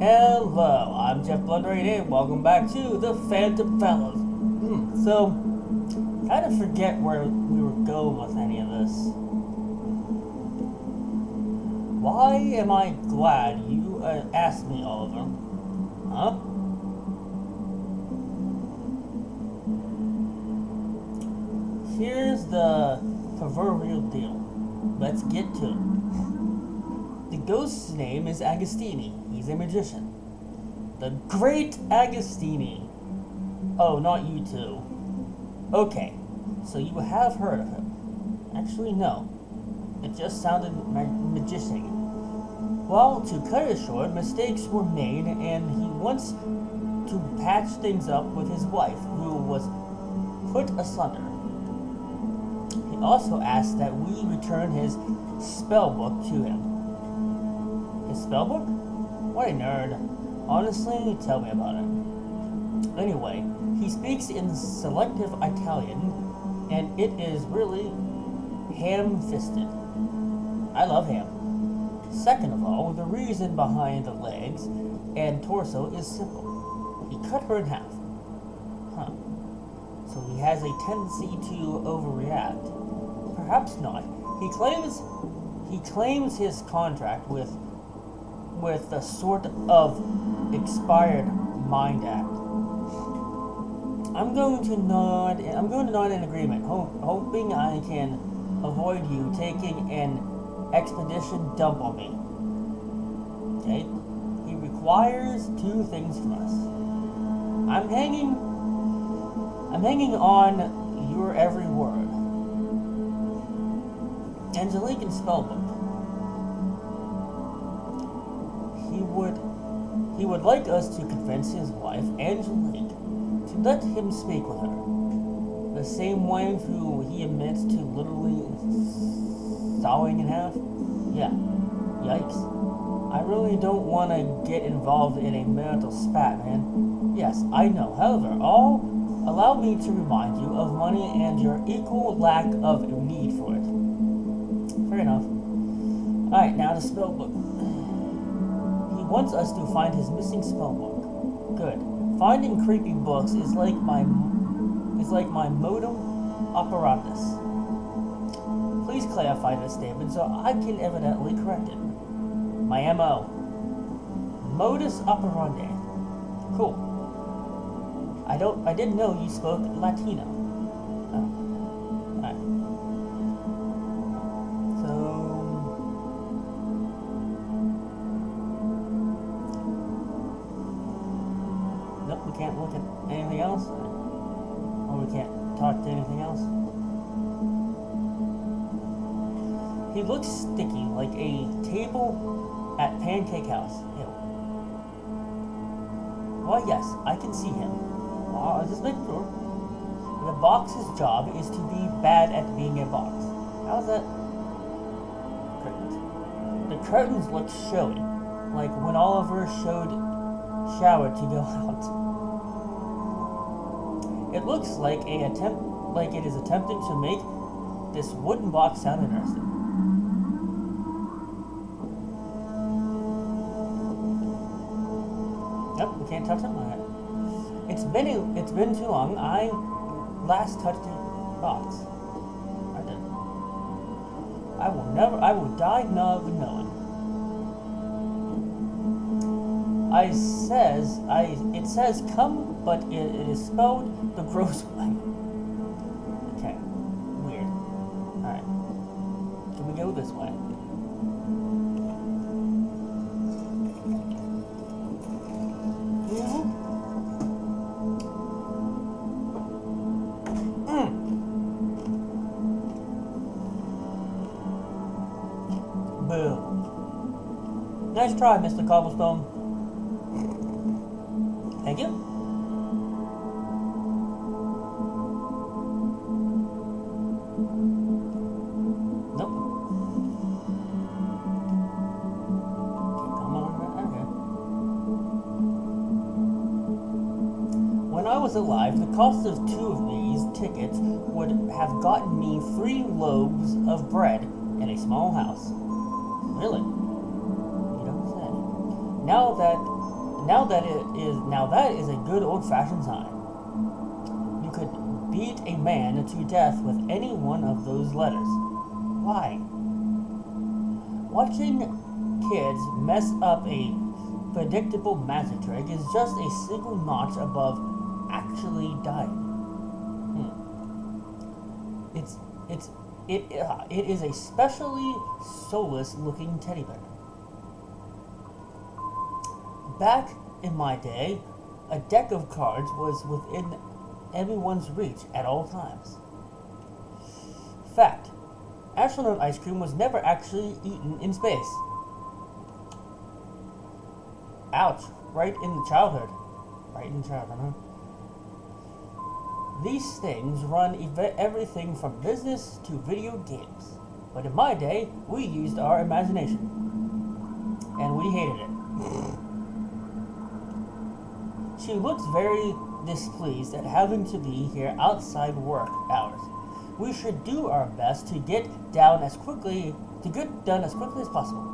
Hello, I'm JeffBloodRain and welcome back to the Phantom Fellows. So, kind of forget where we were going with any of this. Why am I glad you asked me, Oliver? Huh? Here's the proverbial deal. Let's get to it. The ghost's name is Agostini. He's a magician. The Great Agostini. Oh, not you two. Okay, so you have heard of him. Actually, no. It just sounded magician. Well, to cut it short, mistakes were made, and he wants to patch things up with his wife, who was put asunder. He also asked that we return his spellbook to him. His spellbook? What a nerd. Honestly, tell me about it. Anyway, he speaks in selective Italian, and it is really ham-fisted. I love ham. Second of all, the reason behind the legs and torso is simple. He cut her in half. Huh. So he has a tendency to overreact. Perhaps not. He claims his contract with a sort of expired mind act. I'm going to nod in agreement, hoping I can avoid you taking an expedition dump on me. Okay? He requires two things from us. I'm hanging on your every word. Angelique and Spellbook. He would like us to convince his wife, Angelique, to let him speak with her. The same wife who he admits to literally sawing in half? Yeah. Yikes. I really don't want to get involved in a marital spat, man. Yes, I know. However, allow me to remind you of money and your equal lack of need for it. Fair enough. Alright, now the spellbook. He wants us to find his missing spellbook. Good. Finding creepy books is like my modum operatus. Please clarify this statement so I can evidently correct it. My MO. Modus operandi. Cool. I didn't know you spoke Latino. Oh. Alright. So nope, we can't look at anything else. Or we can't talk to anything else. He looks sticky, like a table at Pancake House. Ew. Why, yes, I can see him. I'll just make sure. The box's job is to be bad at being a box. How's that? Curtains. The curtains look showy, like when Oliver showered to go out. It looks like it is attempting to make this wooden box sound interesting. Nope, we can't touch it. Alright. It's been too long. I last touched the box. I did. I will die of knowing. It says come, but it is spelled the gross way. Okay. Weird. Alright. Can we go this way? Boo. Nice try, Mr. Cobblestone. Thank you. Nope. Come on, okay. When I was alive, the cost of 2 of these tickets would have gotten me 3 loaves of bread in a small house. Really? You don't say. Now that Now that is a good old-fashioned sign. You could beat a man to death with any one of those letters. Why? Watching kids mess up a predictable magic trick is just a single notch above actually dying. It is a specially soulless looking teddy bear. Back in my day, a deck of cards was within everyone's reach at all times. Fact: astronaut ice cream was never actually eaten in space. Ouch, right in the childhood. Huh? These things run everything from business to video games. But in my day, we used our imagination. And we hated it. She looks very displeased at having to be here outside work hours. We should do our best to get done as quickly as possible.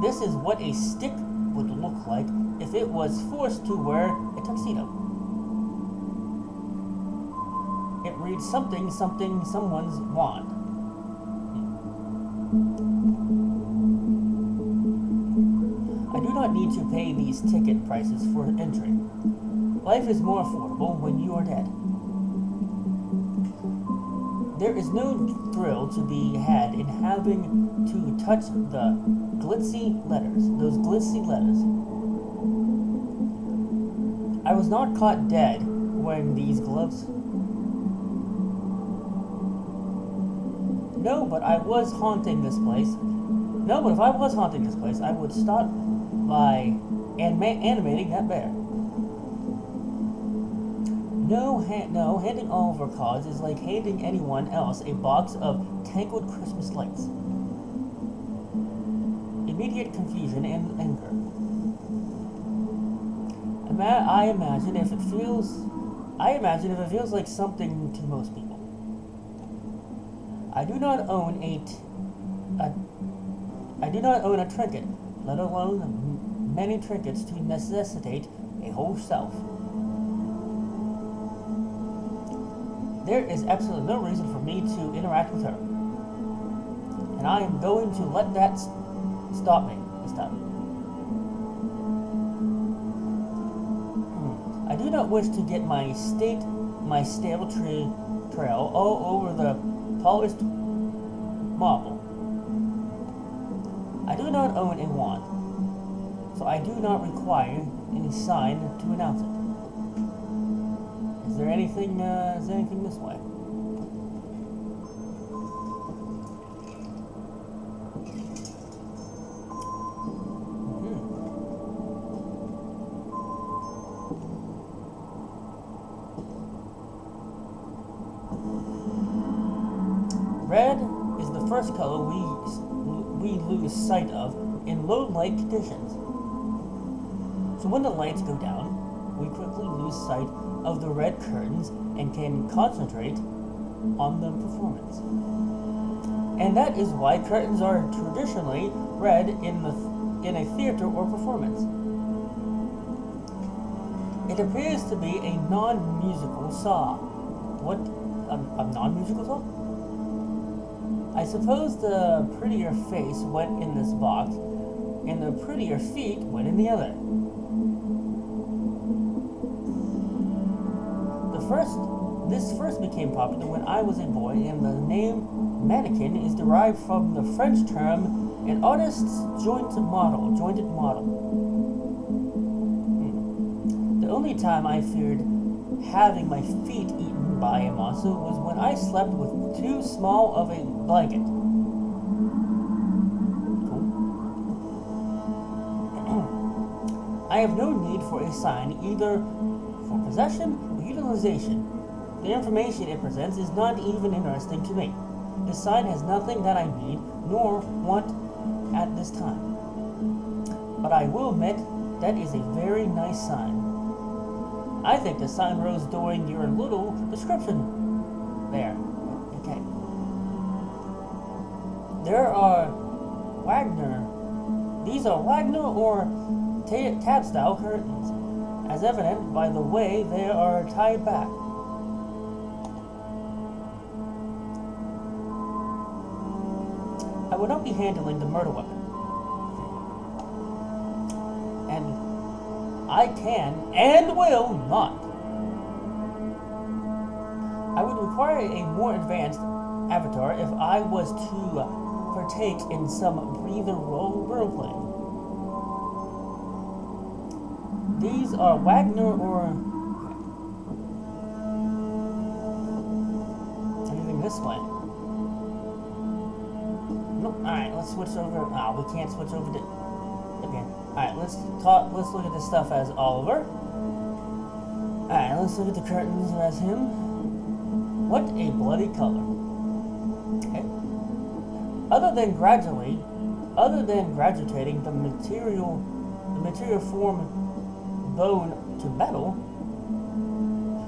This is what a stick would look like if it was forced to wear a tuxedo. It reads something someone's wand. I do not need to pay these ticket prices for entry. Life is more affordable when you are dead. There is no thrill to be had in having to touch the those glitzy letters. I was not caught dead wearing these gloves. No, but if I was haunting this place, I would start by animating that bear. No, handing over cards is like handing anyone else a box of tangled Christmas lights. Immediate confusion and anger. I imagine if it feels like something to most people. I do not own a trinket, let alone many trinkets to necessitate a whole self. There is absolutely no reason for me to interact with her, and I am going to let that stop me this time. I do not wish to get my stale trail all over the polished marble. I do not own a wand, so I do not require any sign to announce it. Is there anything this way? Red is the first color we lose sight of in low light conditions. So when the lights go down, we quickly lose sight of the red curtains and can concentrate on the performance. And that is why curtains are traditionally red in a theater or performance. It appears to be a non-musical saw. What? A non-musical saw? I suppose the prettier face went in this box, and the prettier feet went in the other. This first became popular when I was a boy, and the name mannequin is derived from the French term an artist's jointed model. The only time I feared having my feet eaten by a monster was when I slept with too small of a blanket. Cool. I have no need for a sign either for possession or utilization. The information it presents is not even interesting to me. The sign has nothing that I need nor want at this time. But I will admit that is a very nice sign. I think the sign rose during your little description there. Okay. There are Wagner These are Wagner or tab-style curtains, as evident by the way they are tied back. I will not be handling the murder weapon. And I can and will not. I would require a more advanced avatar if I was to partake in some breather roleplay. These are Wagner or anything this way. Nope. Alright, let's switch over. We can't switch over to again. Alright, let's look at this stuff as Oliver. Alright, let's look at the curtains as him. What a bloody color. Okay. Other than graduating the material form bone to metal,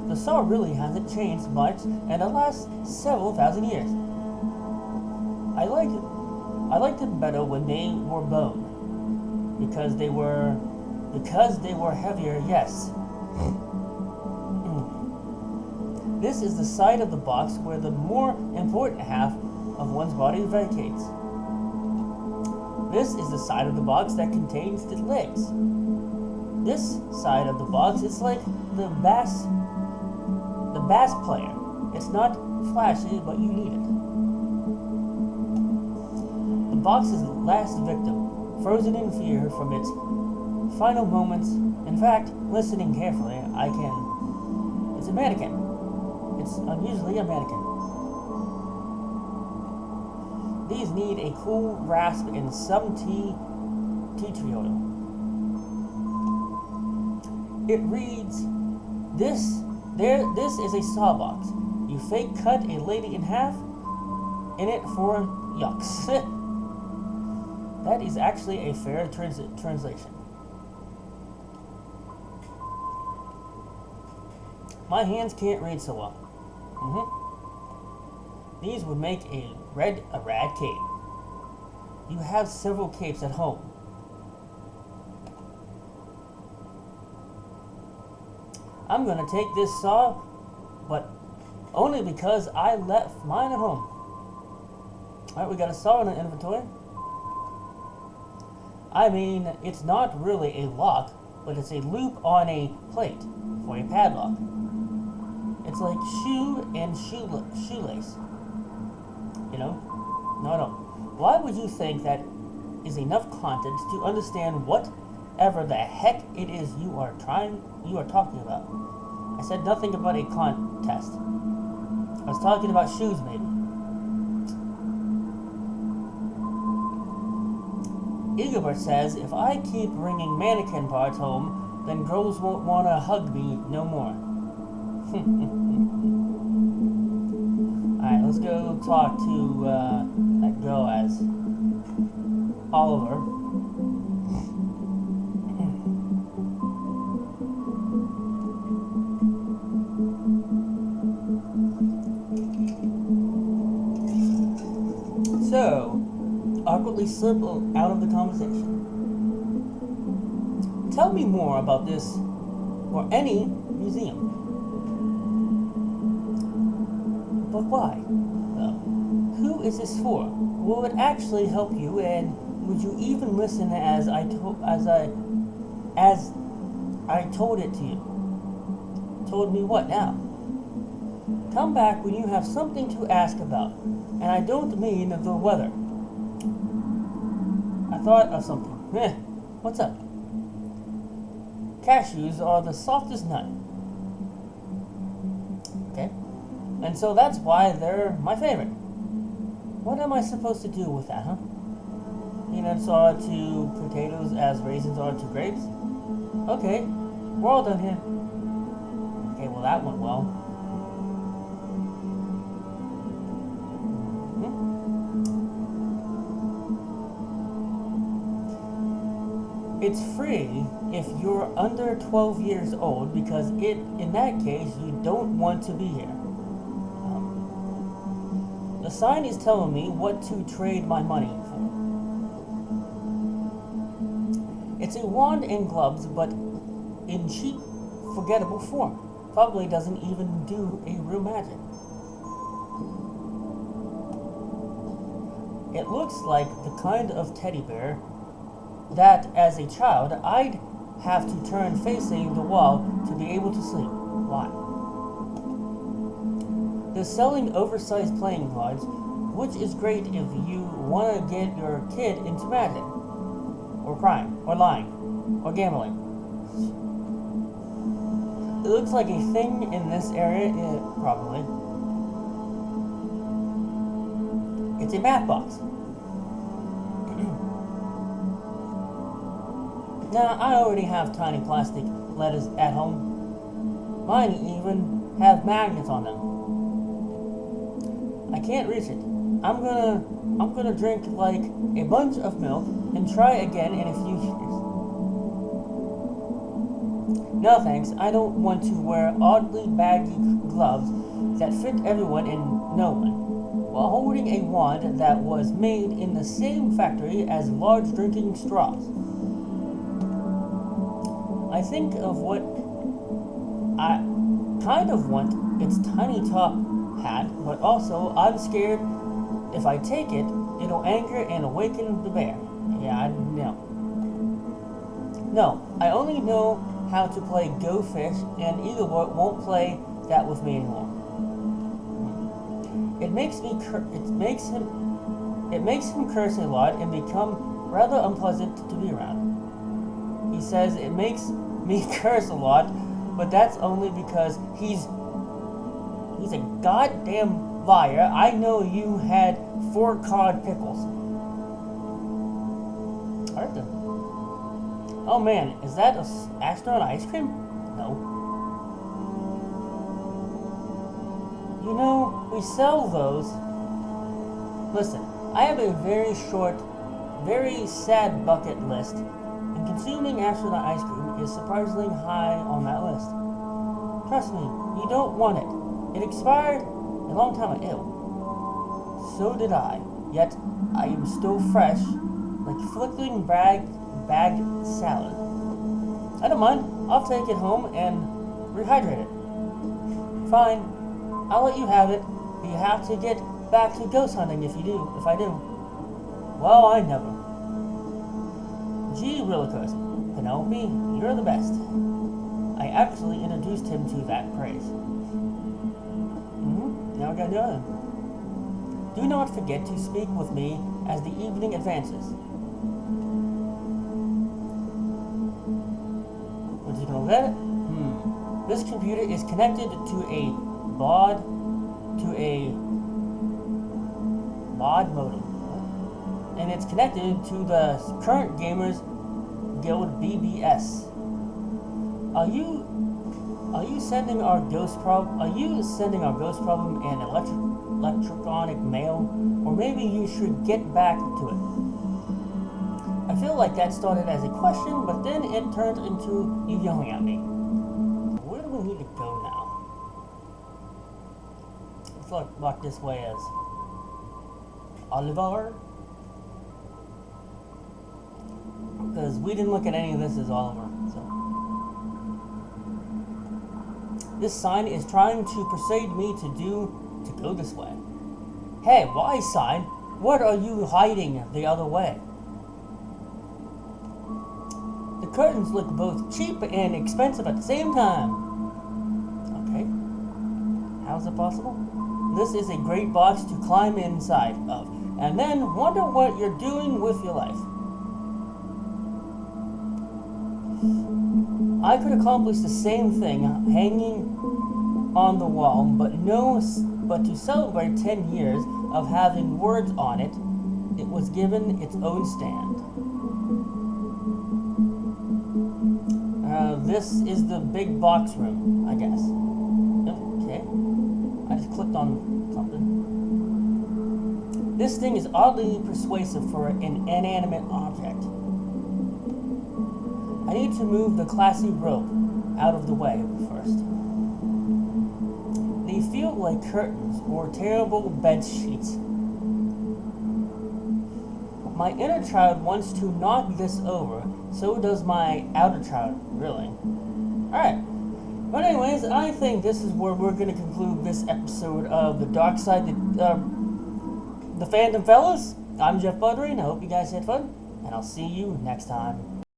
the saw really hasn't changed much in the last several thousand years. I liked it better when they were bone, because they were heavier. Yes. This is the side of the box where the more important half of one's body vacates. This is the side of the box that contains the legs. This side of the box is like the bass player. It's not flashy, but you need it. The box's last victim, frozen in fear from its final moments. In fact, listening carefully, it's a mannequin. It's unusually a mannequin. These need a cool rasp and some tea tree oil. It reads, this is a saw box. You fake cut a lady in half in it for yucks. That is actually a fair translation. My hands can't read so well. These would make a rad cape. You have several capes at home. I'm gonna take this saw, but only because I left mine at home. Alright, we got a saw in the inventory. I mean, it's not really a lock, but it's a loop on a plate for a padlock. It's like shoe and shoelace. You know? No. Why would you think that is enough content to understand whatever the heck it is you are talking about? I said nothing about a contest. I was talking about shoes, maybe. Eaglerbert says, if I keep bringing mannequin parts home, then girls won't want to hug me no more. Alright, let's go talk to that girl as Oliver. So, awkwardly slip out of the conversation. Tell me more about this or any museum. But why? Who is this for? Will it actually help you, and would you even listen as I told it to you? Told me what now? Come back when you have something to ask about, and I don't mean the weather. I thought of something. What's up? Cashews are the softest nut. Okay? And so that's why they're my favorite. What am I supposed to do with that, huh? Peanuts are to potatoes as raisins are to grapes? Okay, we're all done here. Okay, well that went well. It's free if you're under 12 years old, because in that case, you don't want to be here. The sign is telling me what to trade my money for. It's a wand and gloves, but in cheap, forgettable form. Probably doesn't even do a real magic. It looks like the kind of teddy bear that, as a child, I'd have to turn facing the wall to be able to sleep. Why? They're selling oversized playing cards, which is great if you want to get your kid into magic, or crime, or lying, or gambling. It looks like a thing in this area, probably. It's a math box. Now, I already have tiny plastic letters at home. Mine even have magnets on them. I can't reach it. I'm gonna drink like a bunch of milk and try again in a few years. No thanks, I don't want to wear oddly baggy gloves that fit everyone and no one, while holding a wand that was made in the same factory as large drinking straws. I think of what I kind of want its tiny top hat, but also I'm scared if I take it, it'll anger and awaken the bear. Yeah, I know. No, I only know how to play Go Fish, and Eaglebot won't play that with me anymore. It makes him curse a lot and become rather unpleasant to be around. He says it makes me curse a lot, but that's only because he's a goddamn liar. I know you had 4 cod pickles. Alright then. Oh man, is that a astronaut ice cream? No. You know, we sell those. Listen, I have a very short, very sad bucket list, and consuming astronaut ice cream is surprisingly high on that list. Trust me, you don't want it. It expired a long time ago. So did I. Yet, I am still fresh, like flickering bagged salad. I don't mind. I'll take it home and rehydrate it. Fine. I'll let you have it, but you have to get back to ghost hunting if I do. Well, I never. Gee willikers, Penelope, you're the best. I actually introduced him to that praise. Now I gotta do it. Do not forget to speak with me as the evening advances. What, you gonna let it? This computer is connected to a baud modem. And it's connected to the current Gamers Guild BBS. Are you sending our ghost problem in electronic mail? Or maybe you should get back to it. I feel like that started as a question, but then it turned into you yelling at me. Where do we need to go now? Let's look this way as Oliver. Because we didn't look at any of this as Oliver, so. This sign is trying to persuade me to go this way. Hey, why sign? What are you hiding the other way? The curtains look both cheap and expensive at the same time. Okay. How's it possible? This is a great box to climb inside of, and then wonder what you're doing with your life. I could accomplish the same thing hanging on the wall, but to celebrate 10 years of having words on it, it was given its own stand. This is the big box room, I guess. Okay. I just clicked on something. This thing is oddly persuasive for an inanimate object. I need to move the classy rope out of the way first. They feel like curtains or terrible bed sheets. My inner child wants to knock this over. So does my outer child, really. Alright. But anyways, I think this is where we're going to conclude this episode of The Dark Side, the Phantom Fellas. I'm JeffBloodRain. I hope you guys had fun, and I'll see you next time.